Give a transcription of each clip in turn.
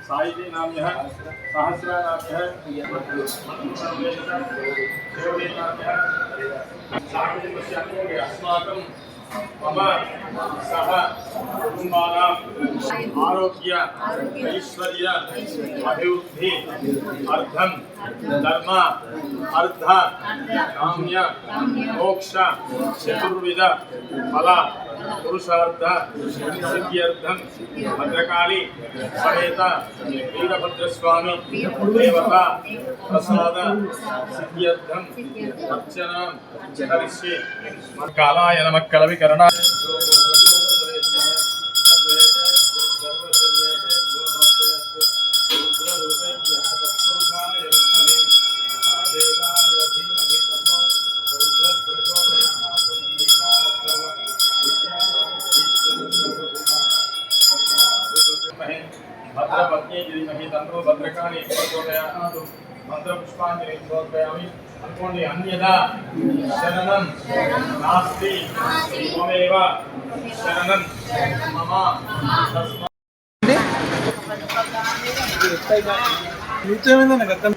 साहिती नाम्यः सहस्रनाम्यः अस्माकं मम सह कुटुंबानाम् आरोग्य ऐश्वर्य अभिवृद्धि अर्थं धर्म अर्थ काम्य मोक्ष चतुर्विध फल पुरुषार्थ सिद्ध्यर्थं भद्रकाली समेत वीरभद्रस्वामी देवता प्रसाद सिद्ध्यर्थं अर्चनां करिष्ये। कालाय नमः कलविकरण भद्रपत्नी धीमहि तन्नो भद्रकाली प्रचोदयात्। मंत्रपुष्पांजलि समर्पयामि। अनुकोण्डि अन्यदा शरणं नास्ति त्वमेव शरणं मम तस्मै। నిత్యమైందన్న గతం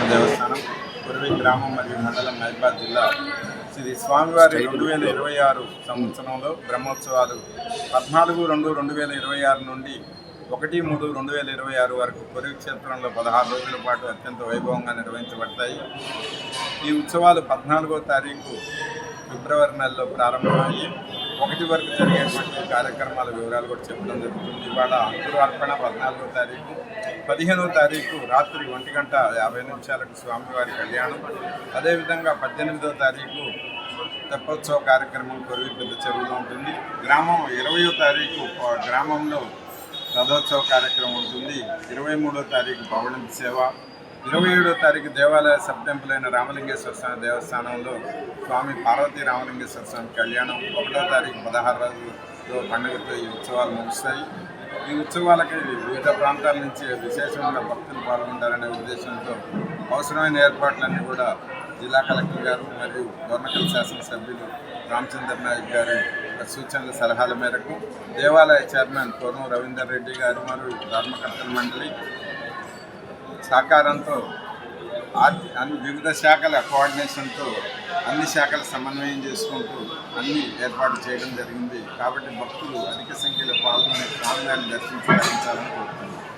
దేవస్థానం కురవి గ్రామం మరియు మండలం మహబూబాబాద్ జిల్లా శ్రీ స్వామివారి 2026 సంవత్సరంలో బ్రహ్మోత్సవాలు 14/2/2026 నుండి 1/3/2026 వరకు కురవి క్షేత్రంలో 16 రోజుల పాటు అత్యంత వైభవంగా నిర్వహించబడతాయి. ఈ ఉత్సవాలు 14వ తారీఖు ఫిబ్రవరి నెలలో ప్రారంభమయ్యి 1 వరకు జరిగేటువంటి కార్యక్రమాల వివరాలు కూడా చెప్పడం జరుగుతుంది. ఇవాళ అంకుర అర్పణ 14వ తారీఖు, 15వ తారీఖు రాత్రి 1:50 స్వామివారి కళ్యాణం, అదేవిధంగా 18వ తారీఖు తెప్పోత్సవ కార్యక్రమం కొరవి పెద్ద చెరువులో ఉంటుంది. గ్రామం 20వ తారీఖు గ్రామంలో రథోత్సవ కార్యక్రమం ఉంటుంది. 23వ తారీఖు పౌర్ణమి సేవ, 27వ తారీఖు దేవాలయ సబ్ టెంపుల్ అయిన రామలింగేశ్వర స్వామి దేవస్థానంలో స్వామి పార్వతీ రామలింగేశ్వర స్వామి కళ్యాణం, 1వ తారీఖు 16 రోజుల్లో పండుగతో ఈ ఉత్సవాలు ముగుస్తాయి. ఈ ఉత్సవాలకి వివిధ ప్రాంతాల నుంచి విశేషంగా భక్తులు పాల్గొంటారనే ఉద్దేశంతో అవసరమైన ఏర్పాట్లన్నీ కూడా జిల్లా కలెక్టర్ గారు మరియు దొర్నకల్ శాసనసభ్యులు రామచంద్ర నాయక్ గారి సూచనల సలహాల మేరకు దేవాలయ చైర్మన్ కోరం రవీందర్ రెడ్డి గారు మరియు ధర్మకర్తల మండలి సహకారంతో వివిధ శాఖల కోఆర్డినేషన్తో అన్ని శాఖల సమన్వయం చేసుకుంటూ అన్ని ఏర్పాటు చేయడం జరిగింది. కాబట్టి భక్తులు అధిక సంఖ్యలో పాల్గొని స్వామివారిని దర్శించాలని కోరుతున్నాను.